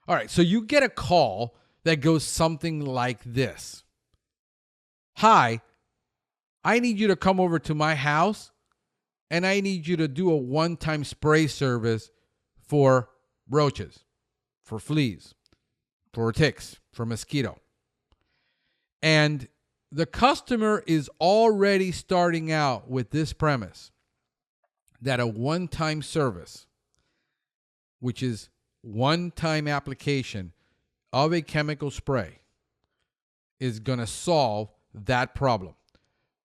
All right, so you get a call that goes something like this. Hi, I need you to come over to my house and I need you to do a one-time spray service for roaches, for fleas, for ticks, for mosquito. And the customer is already starting out with this premise that a one-time service, which is one-time application of a chemical spray, is going to solve that problem.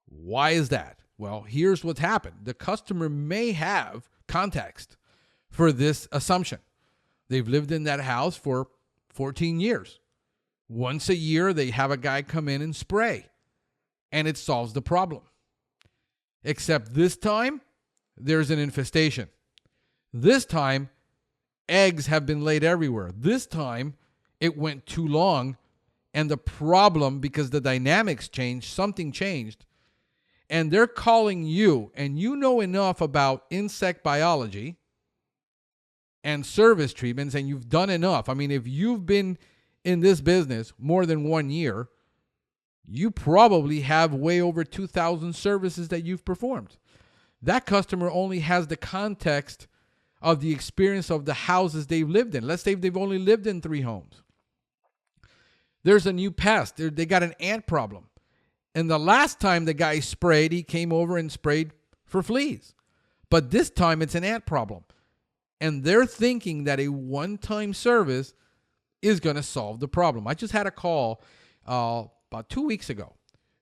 Why is that? Well, here's what's happened. The customer may have context for this assumption. They've lived in that house for 14 years. Once a year, they have a guy come in and spray, and it solves the problem. Except this time, there's an infestation. This time, eggs have been laid everywhere. This time, it went too long, and the problem, because the dynamics changed, something changed, and they're calling you, and you know enough about insect biology and service treatments, and you've done enough. I mean, if you've been in this business more than 1 year, you probably have way over 2,000 services that you've performed. That customer only has the context of the experience of the houses they've lived in. Let's say they've only lived in 3 homes. There's a new pest. They got an ant problem. And the last time the guy sprayed, he came over and sprayed for fleas. But this time it's an ant problem. And they're thinking that a one-time service is going to solve the problem. I just had a call about 2 weeks ago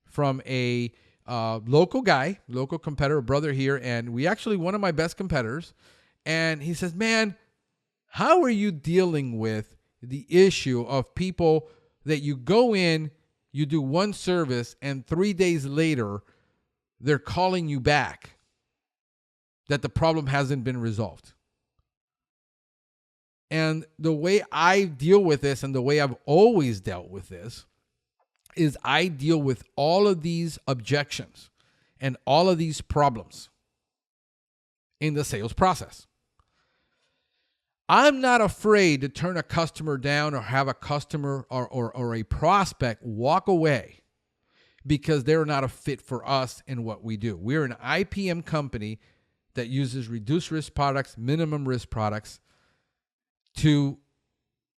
from a local guy, local competitor, brother here, and we actually one of my best competitors. And he says, man, how are you dealing with the issue of people that you go in, you do one service, and 3 days later, they're calling you back that the problem hasn't been resolved? And the way I deal with this, and the way I've always dealt with this, is I deal with all of these objections and all of these problems in the sales process. I'm not afraid to turn a customer down or have a customer or a prospect walk away because they're not a fit for us and what we do. We're an IPM company that uses reduced risk products, minimum risk products, to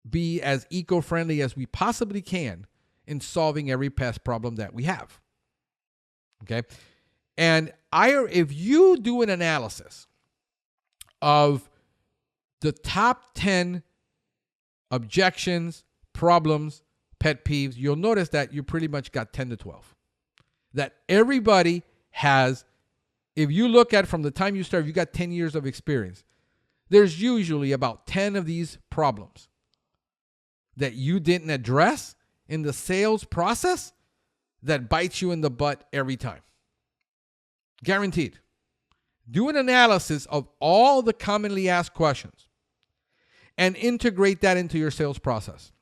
be as eco-friendly as we possibly can in solving every pest problem that we have. Okay? And if you do an analysis of the top 10 objections, problems, pet peeves, you'll notice that you pretty much got 10 to 12. That everybody has, if you look at from the time you start, you got 10 years of experience. There's usually about 10 of these problems that you didn't address in the sales process that bites you in the butt every time. Guaranteed. Do an analysis of all the commonly asked questions and integrate that into your sales process.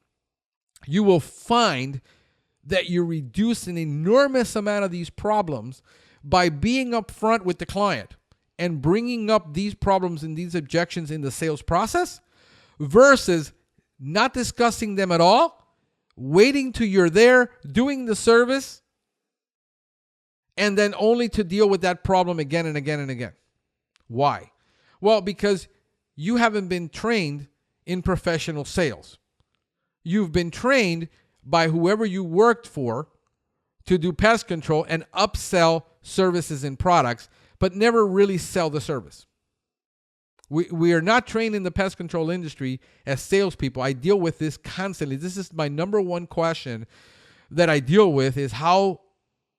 You will find that you reduce an enormous amount of these problems by being upfront with the client and bringing up these problems and these objections in the sales process versus not discussing them at all, waiting till you're there, doing the service, and then only to deal with that problem again and again and again. Why? Well, because you haven't been trained in professional sales. You've been trained by whoever you worked for to do pest control and upsell services and products, but never really sell the service. We are not trained in the pest control industry as salespeople. I deal with this constantly. This is my number one question that I deal with is how,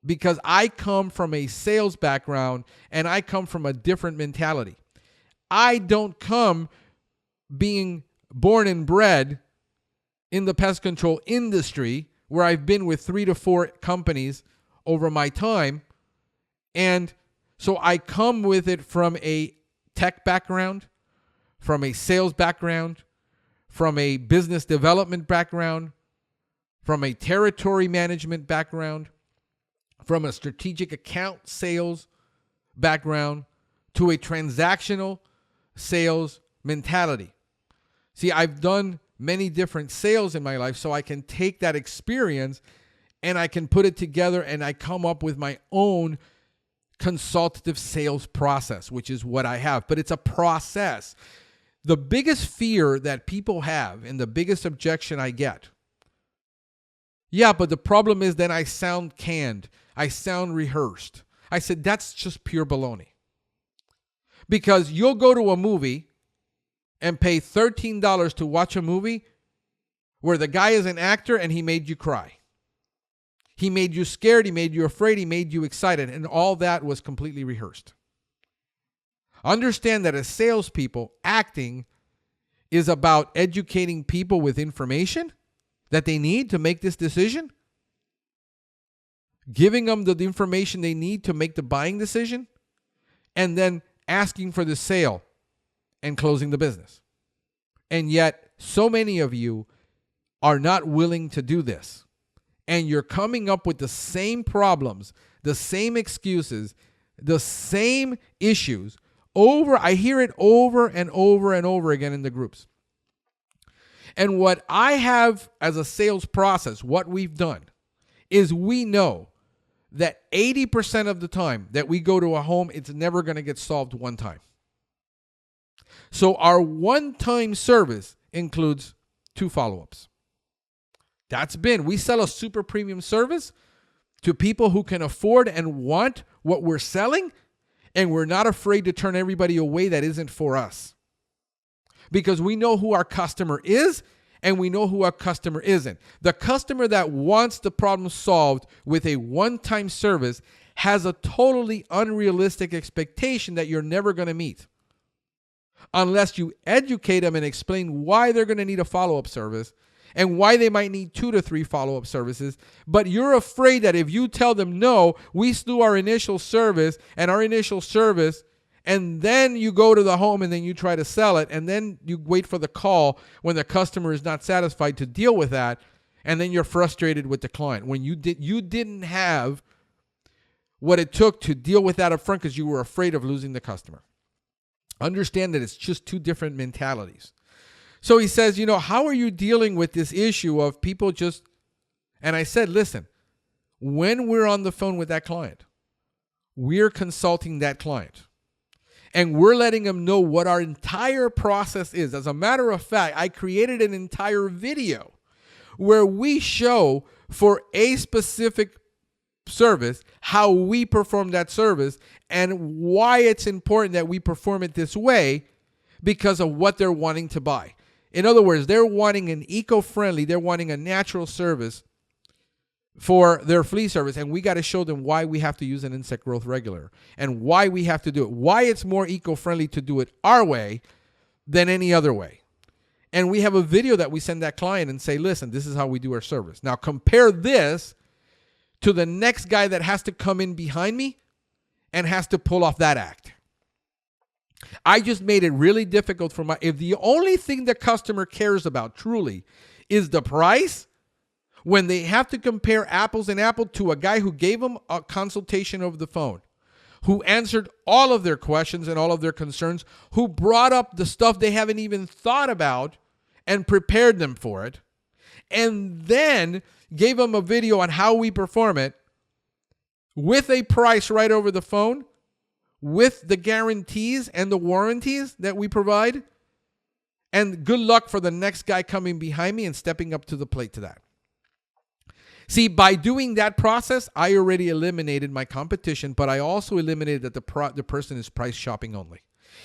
because I come from a sales background and I come from a different mentality. I don't come being born and bred in the pest control industry where I've been with 3 to 4 companies over my time. And so I come with it from a tech background, from a sales background, from a business development background, from a territory management background, from a strategic account sales background to a transactional sales mentality. See, I've done many different sales in my life, so I can take that experience and I can put it together and I come up with my own consultative sales process, which is what I have. But it's a process. The biggest fear that people have and the biggest objection I get, yeah, but the problem is then I sound canned. I sound rehearsed. I said, that's just pure baloney. Because you'll go to a movie and pay $13 to watch a movie where the guy is an actor and he made you cry. He made you scared. He made you afraid. He made you excited. And all that was completely rehearsed. Understand that as salespeople, acting is about educating people with information that they need to make this decision, giving them the information they need to make the buying decision, and then asking for the sale and closing the business. And yet, so many of you are not willing to do this. And you're coming up with the same problems, the same excuses, the same issues over. I hear it over and over and over again in the groups. And what I have as a sales process, what we've done, is we know that 80% of the time that we go to a home, it's never going to get solved one time. So our one-time service includes 2 follow-ups. We sell a super premium service to people who can afford and want what we're selling, and we're not afraid to turn everybody away that isn't for us. Because we know who our customer is and we know who our customer isn't. The customer that wants the problem solved with a one-time service has a totally unrealistic expectation that you're never going to meet unless you educate them and explain why they're going to need a follow-up service and why they might need 2 to 3 follow-up services. But you're afraid that if you tell them, no, we do our initial service, and then you go to the home and then you try to sell it, and then you wait for the call when the customer is not satisfied to deal with that, and then you're frustrated with the client. When you didn't have what it took to deal with that up front because you were afraid of losing the customer. Understand that it's just 2 different mentalities. So he says, how are you dealing with this issue of people just, and I said, listen, when we're on the phone with that client, we're consulting that client. And we're letting them know what our entire process is. As a matter of fact, I created an entire video where we show for a specific service how we perform that service and why it's important that we perform it this way because of what they're wanting to buy. In other words, they're wanting they're wanting a natural service for their flea service, and we got to show them why we have to use an insect growth regulator and why we have to do it, why it's more eco-friendly to do it our way than any other way. And we have a video that we send that client and say, listen, this is how we do our service. Now compare this to the next guy that has to come in behind me and has to pull off that act. I just made it really difficult if the only thing the customer cares about truly is the price, when they have to compare apples and apples to a guy who gave them a consultation over the phone, who answered all of their questions and all of their concerns, who brought up the stuff they haven't even thought about and prepared them for it, and then gave them a video on how we perform it with a price right over the phone, with the guarantees and the warranties that we provide, and good luck for the next guy coming behind me and stepping up to the plate to that. See, by doing that process, I already eliminated my competition, but I also eliminated that the person is price shopping only.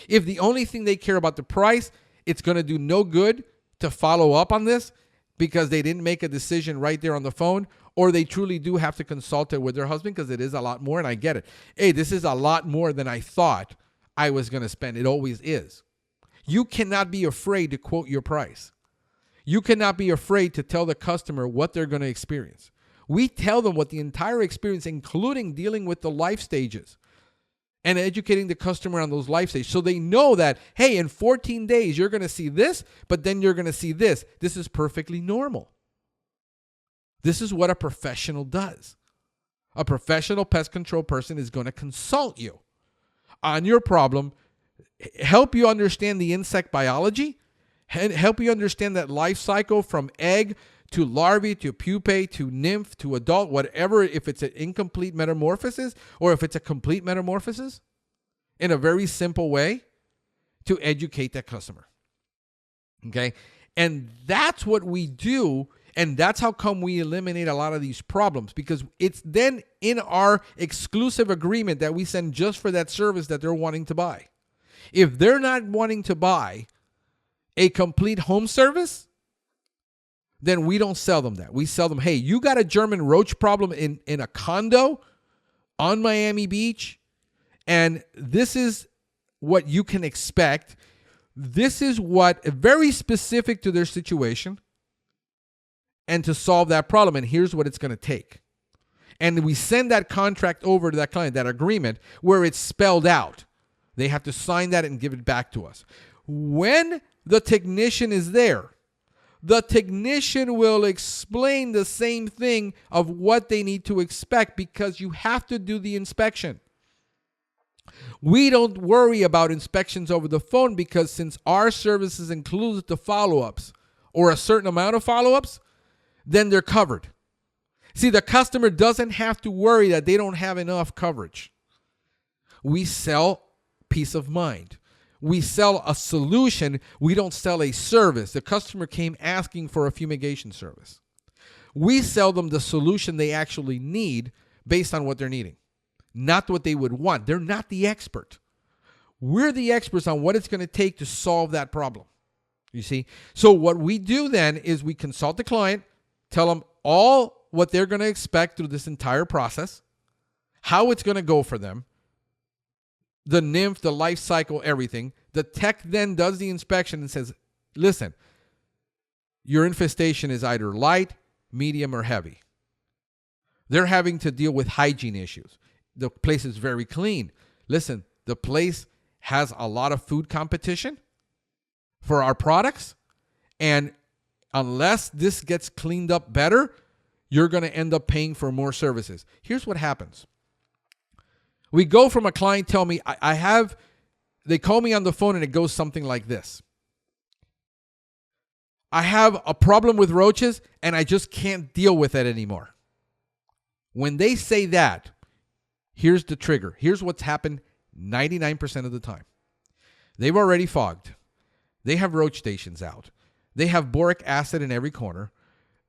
If the only thing they care about the price, it's going to do no good to follow up on this because they didn't make a decision right there on the phone, or they truly do have to consult it with their husband because it is a lot more, and I get it. Hey, this is a lot more than I thought I was going to spend. It always is. You cannot be afraid to quote your price. You cannot be afraid to tell the customer what they're going to experience. We tell them what the entire experience, including dealing with the life stages and educating the customer on those life stages. So they know that, hey, in 14 days, you're going to see this, but then you're going to see this. This is perfectly normal. This is what a professional does. A professional pest control person is going to consult you on your problem, help you understand the insect biology, help you understand that life cycle from egg to larvae to pupae to nymph to adult, whatever, if it's an incomplete metamorphosis or if it's a complete metamorphosis, in a very simple way to educate that customer. Okay? And that's what we do, and that's how come we eliminate a lot of these problems, because it's then in our exclusive agreement that we send just for that service that they're wanting to buy. If they're not wanting to buy a complete home service, then we don't sell them that. We sell them, hey, you got a German roach problem in a condo on Miami Beach, and this is what you can expect. This is what, very specific to their situation, and to solve that problem, and here's what it's going to take. And we send that contract over to that client, that agreement, where it's spelled out. They have to sign that and give it back to us. When the technician is there, the technician will explain the same thing of what they need to expect, because you have to do the inspection. We don't worry about inspections over the phone, because since our services include the follow-ups or a certain amount of follow-ups, then they're covered. See, the customer doesn't have to worry that they don't have enough coverage. We sell peace of mind. We sell a solution. We don't sell a service. The customer came asking for a fumigation service. We sell them the solution they actually need based on what they're needing, not what they would want. They're not the expert. We're the experts on what it's going to take to solve that problem. You see? So what we do then is we consult the client, tell them all what they're going to expect through this entire process, how it's going to go for them, the nymph, the life cycle, everything. The tech then does the inspection and says, listen, your infestation is either light, medium, or heavy. They're having to deal with hygiene issues. The place is very clean. Listen, the place has a lot of food competition for our products, and unless this gets cleaned up better, you're going to end up paying for more services. Here's what happens. We go from a client tell me, they call me on the phone and it goes something like this. I have a problem with roaches and I just can't deal with it anymore. When they say that, here's the trigger. Here's what's happened 99% of the time. They've already fogged. They have roach stations out. They have boric acid in every corner.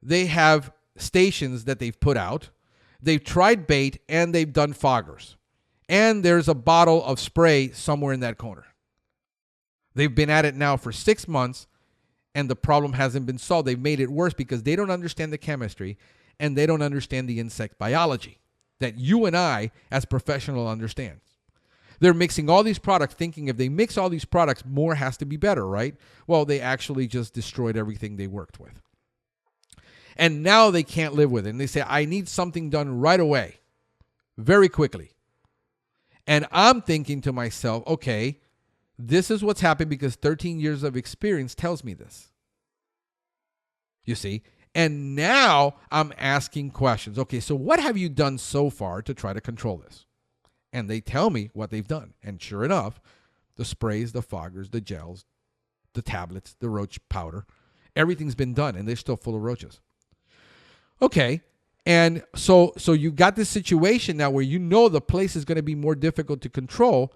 They have stations that they've put out. They've tried bait and they've done foggers. And there's a bottle of spray somewhere in that corner. They've been at it now for 6 months and the problem hasn't been solved. They've made it worse because they don't understand the chemistry and they don't understand the insect biology that you and I as professionals understand. They're mixing all these products thinking if they mix all these products, more has to be better, right? Well, they actually just destroyed everything they worked with. And now they can't live with it. And they say, I need something done right away, very quickly. And I'm thinking to myself, okay, this is what's happened because 13 years of experience tells me this. You see? And now I'm asking questions. Okay, so what have you done so far to try to control this? And they tell me what they've done. And sure enough, the sprays, the foggers, the gels, the tablets, the roach powder, everything's been done and they're still full of roaches. Okay. And so you've got this situation now where you know the place is going to be more difficult to control,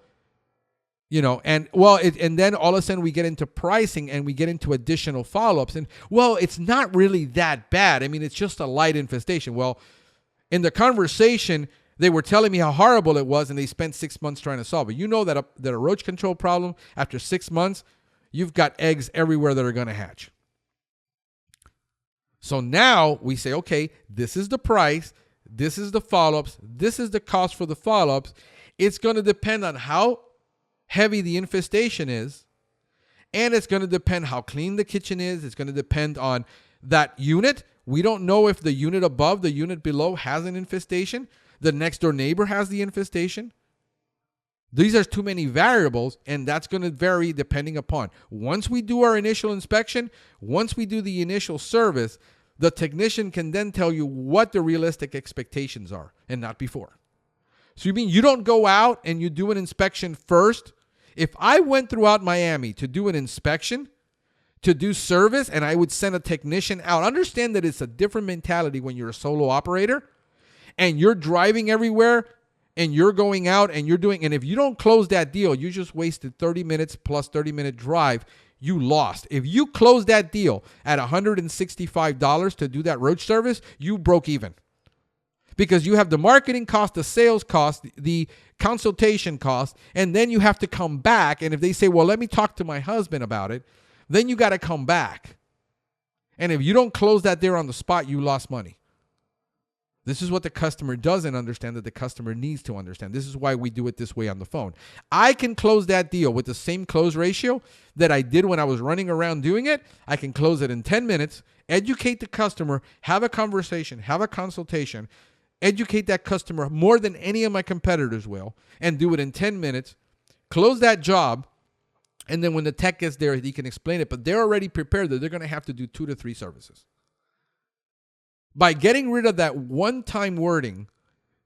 and then all of a sudden we get into pricing and we get into additional follow-ups and, well, it's not really that bad. I mean, it's just a light infestation. Well, in the conversation, they were telling me how horrible it was and they spent 6 months trying to solve it. You know that a roach control problem, after 6 months, you've got eggs everywhere that are going to hatch. So now we say, okay, this is the price, this is the follow-ups, this is the cost for the follow-ups. It's going to depend on how heavy the infestation is, and it's going to depend how clean the kitchen is. It's going to depend on that unit. We don't know if the unit above, the unit below has an infestation. The next door neighbor has the infestation. These are too many variables, and that's going to vary depending upon. Once we do our initial inspection, once we do the initial service, the technician can then tell you what the realistic expectations are and not before. So you mean you don't go out and you do an inspection first? If I went throughout Miami to do an inspection to do service, and I would send a technician out. Understand that it's a different mentality when you're a solo operator and you're driving everywhere and you're going out and you're doing, and if you don't close that deal, you just wasted 30 minutes plus 30-minute drive. You lost. If you close that deal at $165 to do that road service, you broke even. Because you have the marketing cost, the sales cost, the consultation cost, and then you have to come back. And if they say, well, let me talk to my husband about it, then you got to come back. And if you don't close that there on the spot, you lost money. This is what the customer doesn't understand that the customer needs to understand. This is why we do it this way on the phone. I can close that deal with the same close ratio that I did when I was running around doing it. I can close it in 10 minutes, educate the customer, have a conversation, have a consultation, educate that customer more than any of my competitors will, and do it in 10 minutes, close that job, and then when the tech gets there, he can explain it. But they're already prepared that they're going to have to do 2 to 3 services. By getting rid of that one-time wording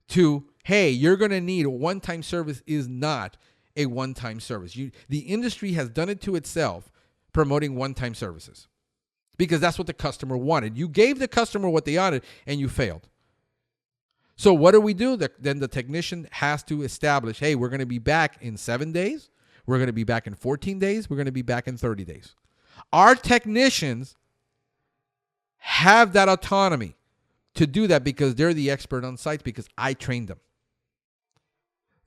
to, hey, you're going to need a one-time service is not a one-time service. The industry has done it to itself, promoting one-time services, because that's what the customer wanted. You gave the customer what they wanted, and you failed. So what do? Then the technician has to establish, hey, we're going to be back in 7 days. We're going to be back in 14 days. We're going to be back in 30 days. Our technicians have that autonomy to do that because they're the expert on site, because I trained them.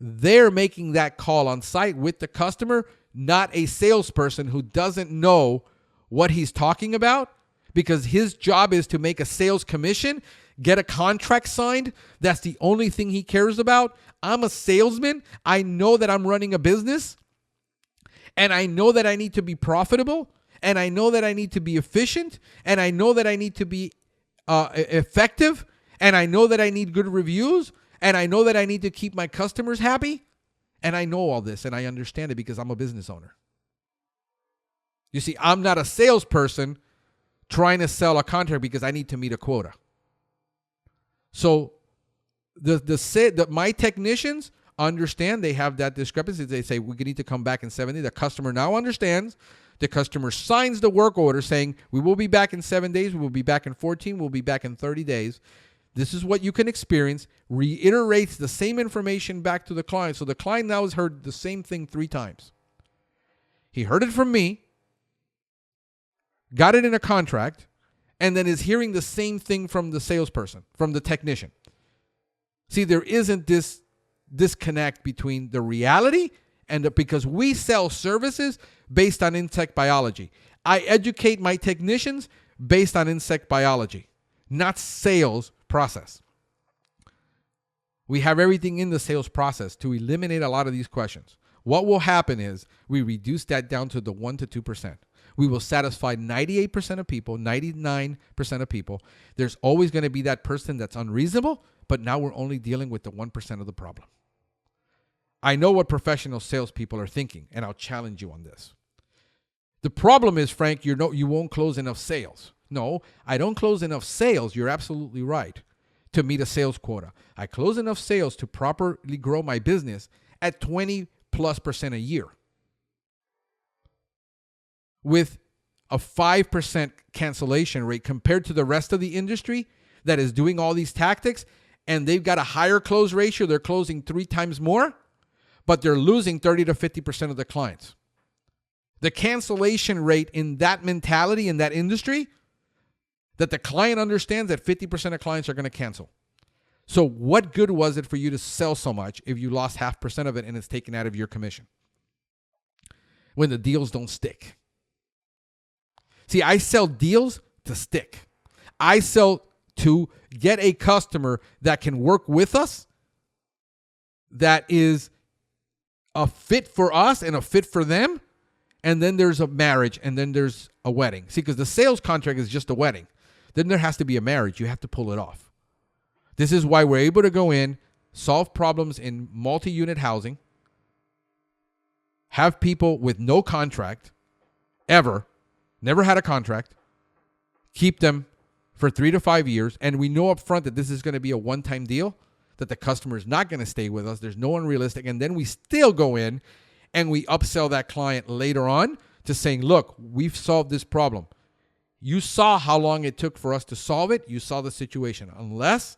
They're making that call on site with the customer, not a salesperson who doesn't know what he's talking about, because his job is to make a sales commission, get a contract signed. That's the only thing he cares about. I'm a salesman. I know that I'm running a business, and I know that I need to be profitable, and I know that I need to be efficient, and I know that I need to be effective, and I know that I need good reviews, and I know that I need to keep my customers happy, and I know all this, and I understand it because I'm a business owner. You see, I'm not a salesperson trying to sell a contract because I need to meet a quota. So my technicians understand they have that discrepancy. They say, we need to come back in 7 days. The customer now understands. The customer signs the work order saying, we will be back in 7 days. We will be back in 14. We'll be back in 30 days. This is what you can experience. Reiterates the same information back to the client. So the client now has heard the same thing 3 times. He heard it from me, got it in a contract, and then is hearing the same thing from the salesperson, from the technician. See, there isn't this disconnect between the reality and because we sell services based on insect biology. I educate my technicians based on insect biology, not sales process. We have everything in the sales process to eliminate a lot of these questions. What will happen is we reduce that down to the 1 to 2%. We will satisfy 98% of people, 99% of people. There's always going to be that person that's unreasonable, but now we're only dealing with the 1% of the problem. I know what professional salespeople are thinking, and I'll challenge you on this. The problem is, Frank, you won't close enough sales. No, I don't close enough sales. You're absolutely right, to meet a sales quota. I close enough sales to properly grow my business at 20+% a year, with a 5% cancellation rate compared to the rest of the industry that is doing all these tactics, and they've got a higher close ratio. They're closing 3 times more, but they're losing 30 to 50% of the clients. The cancellation rate in that mentality, in that industry, that the client understands that 50% of clients are going to cancel. So what good was it for you to sell so much if you lost 0.5% of it and it's taken out of your commission when the deals don't stick? See, I sell deals to stick. I sell to get a customer that can work with us, that is a fit for us and a fit for them, and then there's a marriage, and then there's a wedding. See, because the sales contract is just a wedding. Then there has to be a marriage. You have to pull it off. This is why we're able to go in, solve problems in multi-unit housing, have people with no contract, ever, never had a contract, keep them for 3 to 5 years, and we know up front that this is going to be a one-time deal, that the customer is not going to stay with us. There's no unrealistic, and then we still go in and we upsell that client later on to saying, look, we've solved this problem. You saw how long it took for us to solve it. You saw the situation. Unless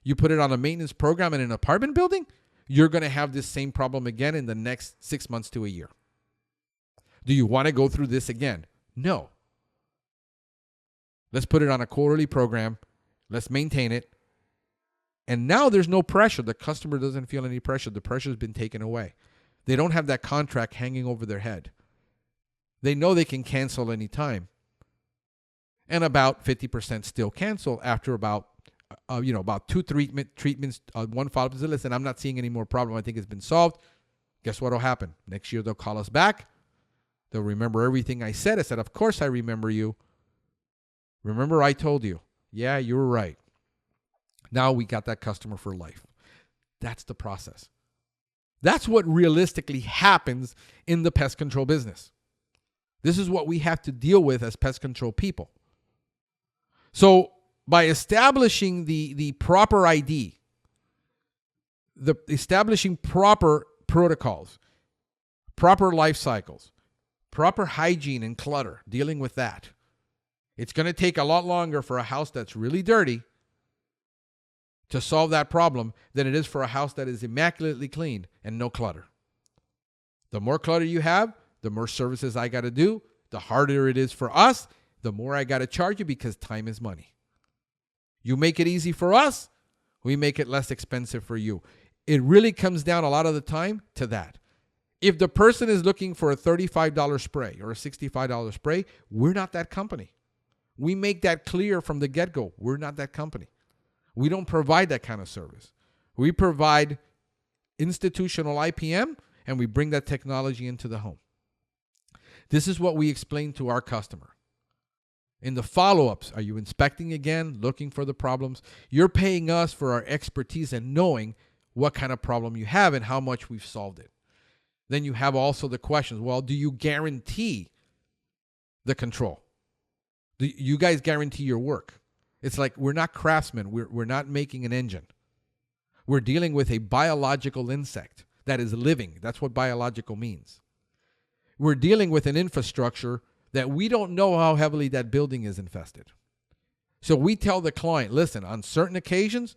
you put it on a maintenance program in an apartment building, you're going to have this same problem again in the next 6 months to a year. Do you want to go through this again? No. Let's put it on a quarterly program. Let's maintain it. And now there's no pressure. The customer doesn't feel any pressure. The pressure's been taken away. They don't have that contract hanging over their head. They know they can cancel anytime. And about 50% still cancel after about 2 treatments. One follow-up says, listen, I'm not seeing any more problem. I think it's been solved. Guess what will happen? Next year they'll call us back. They'll remember everything I said. I said, of course I remember you. Remember I told you. Yeah, you were right. Now we got that customer for life. That's the process. That's what realistically happens in the pest control business. This is what we have to deal with as pest control people. So by establishing the proper ID, establishing proper protocols, proper life cycles, proper hygiene and clutter, dealing with that, it's going to take a lot longer for a house that's really dirty to solve that problem than it is for a house that is immaculately clean and no clutter. The more clutter you have, the more services I got to do, the harder it is for us, the more I got to charge you because time is money. You make it easy for us, we make it less expensive for you. It really comes down a lot of the time to that. If the person is looking for a $35 spray or a $65 spray, we're not that company. We make that clear from the get-go. We're not that company. We don't provide that kind of service. We provide institutional IPM, and we bring that technology into the home. This is what we explain to our customer. In the follow-ups, are you inspecting again, looking for the problems? You're paying us for our expertise and knowing what kind of problem you have and how much we've solved it. Then you have also the questions. Well, do you guarantee the control? Do you guys guarantee your work? It's like we're not craftsmen. We're not making an engine. We're dealing with a biological insect that is living. That's what biological means. We're dealing with an infrastructure that we don't know how heavily that building is infested. So we tell the client, listen, on certain occasions,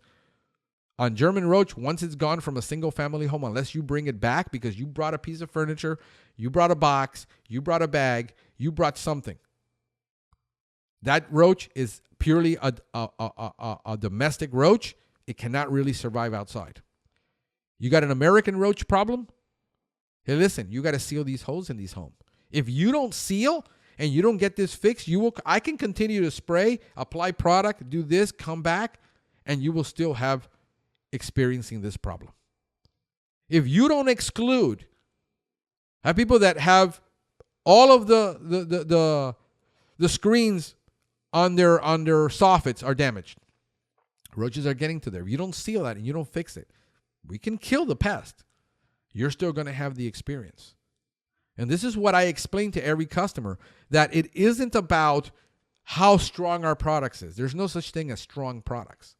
on German roach, once it's gone from a single family home, unless you bring it back because you brought a piece of furniture, you brought a box, you brought a bag, you brought something. That roach is purely a domestic roach. It cannot really survive outside. You got an American roach problem? Hey, listen, you got to seal these holes in these homes. If you don't seal and you don't get this fixed, I can continue to spray, apply product, do this, come back, and you will still have experiencing this problem. If you don't exclude, I have people that have all of the screens on their soffits are damaged. Roaches are getting to there. If you don't seal that and you don't fix it, we can kill the pest. You're still going to have the experience. And this is what I explain to every customer, that it isn't about how strong our products is. There's no such thing as strong products.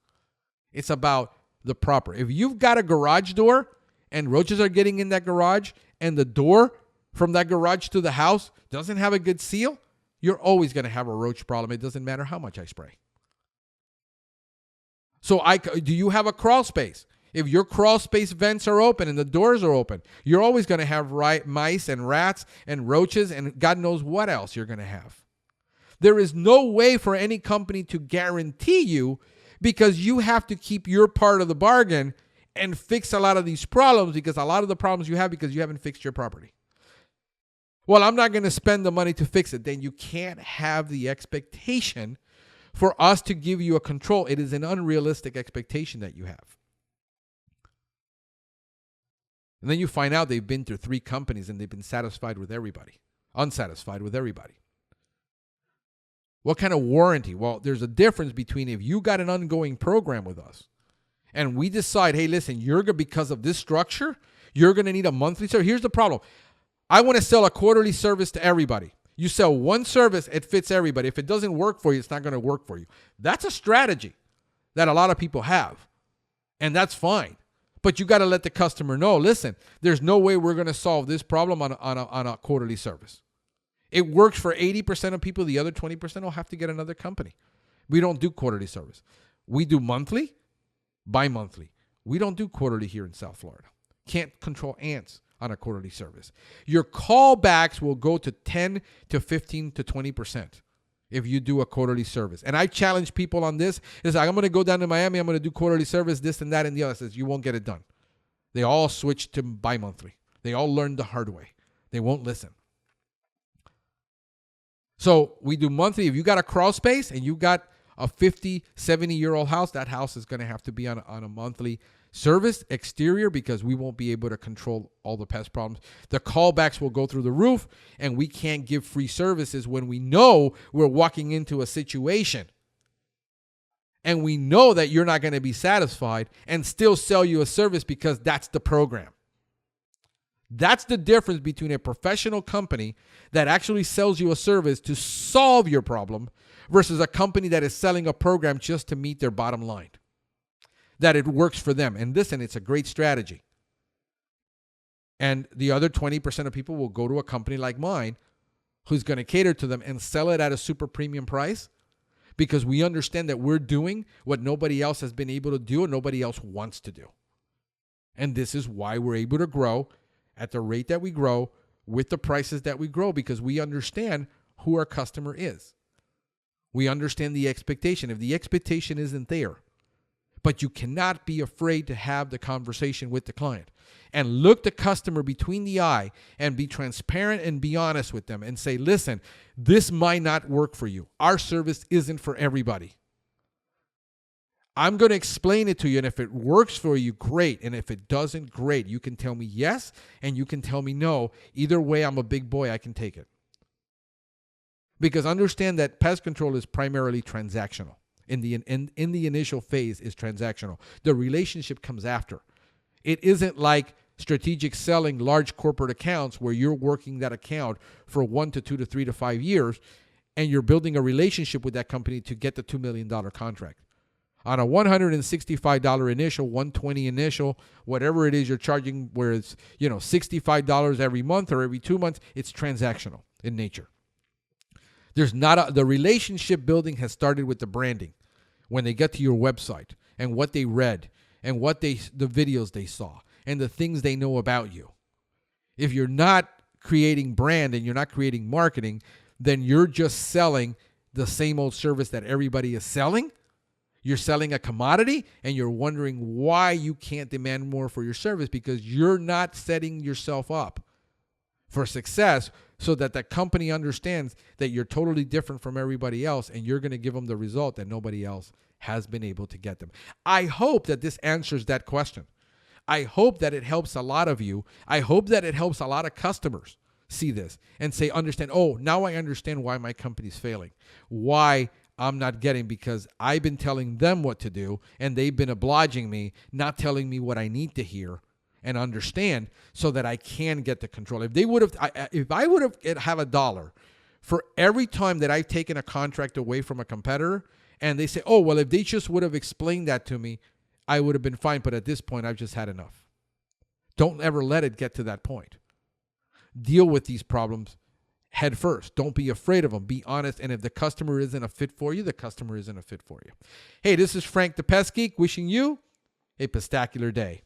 It's about the proper. If you've got a garage door and roaches are getting in that garage and the door from that garage to the house doesn't have a good seal, you're always going to have a roach problem. It doesn't matter how much I spray. So do you have a crawl space? If your crawl space vents are open and the doors are open, you're always going to have mice and rats and roaches and God knows what else you're going to have. There is no way for any company to guarantee you, because you have to keep your part of the bargain and fix a lot of these problems, because a lot of the problems you have because you haven't fixed your property. Well, I'm not going to spend the money to fix it. Then you can't have the expectation for us to give you a control. It is an unrealistic expectation that you have. And then you find out they've been through 3 companies and they've been unsatisfied with everybody. What kind of warranty? Well, there's a difference between if you got an ongoing program with us and we decide, hey, listen, because of this structure, you're going to need a monthly service. Here's the problem. I want to sell a quarterly service to everybody. You sell one service, it fits everybody. If it doesn't work for you, it's not going to work for you. That's a strategy that a lot of people have, and that's fine. But you got to let the customer know, listen, there's no way we're going to solve this problem on a quarterly service. It works for 80% of people. The other 20% will have to get another company. We don't do quarterly service. We do monthly, bi-monthly. We don't do quarterly here in South Florida. Can't control ants on a quarterly service. Your callbacks will go to 10 to 15 to 20% if you do a quarterly service. And I challenge people on this. It's like, I'm going to go down to Miami. I'm going to do quarterly service, this and that and the other. Says, you won't get it done. They all switch to bi-monthly. They all learn the hard way. They won't listen. So we do monthly. If you got a crawl space and you got a 50, 70-year-old house, that house is going to have to be on a monthly service exterior because we won't be able to control all the pest problems. The callbacks will go through the roof, and we can't give free services when we know we're walking into a situation and we know that you're not going to be satisfied and still sell you a service because that's the program. That's the difference between a professional company that actually sells you a service to solve your problem versus a company that is selling a program just to meet their bottom line. That it works for them. And listen, it's a great strategy. And the other 20% of people will go to a company like mine who's going to cater to them and sell it at a super premium price because we understand that we're doing what nobody else has been able to do and nobody else wants to do. And this is why we're able to grow at the rate that we grow with the prices that we grow because we understand who our customer is. We understand the expectation. If the expectation isn't there, but you cannot be afraid to have the conversation with the client and look the customer between the eye and be transparent and be honest with them and say, listen, this might not work for you. Our service isn't for everybody. I'm going to explain it to you, and if it works for you, great. And if it doesn't, great. You can tell me yes, and you can tell me no. Either way, I'm a big boy. I can take it. Because understand that pest control is primarily transactional. In the initial phase is transactional. The relationship comes after. It isn't like strategic selling large corporate accounts where you're working that account for 1 to 2 to 3 to 5 years, and you're building a relationship with that company to get the $2 million contract. On a $165 initial, $120 initial, whatever it is you're charging, where it's $65 every month or every 2 months, it's transactional in nature. There's not the relationship building has started with the branding when they get to your website and what they read and the videos they saw and the things they know about you. If you're not creating brand and you're not creating marketing, then you're just selling the same old service that everybody is selling. You're selling a commodity and you're wondering why you can't demand more for your service because you're not setting yourself up for success so that the company understands that you're totally different from everybody else and you're going to give them the result that nobody else has been able to get them. I hope that this answers that question. I hope that it helps a lot of you. I hope that it helps a lot of customers see this and say, understand, oh, now I understand why my company's failing, why I'm not getting, because I've been telling them what to do and they've been obliging me, not telling me what I need to hear and understand so that I can get the control. If I would have $1 for every time that I've taken a contract away from a competitor and they say, oh, well, if they just would have explained that to me, I would have been fine. But at this point, I've just had enough. Don't ever let it get to that point. Deal with these problems head first. Don't be afraid of them. Be honest. And if the customer isn't a fit for you, the customer isn't a fit for you. Hey, this is Frank the Pest Geek wishing you a pestacular day.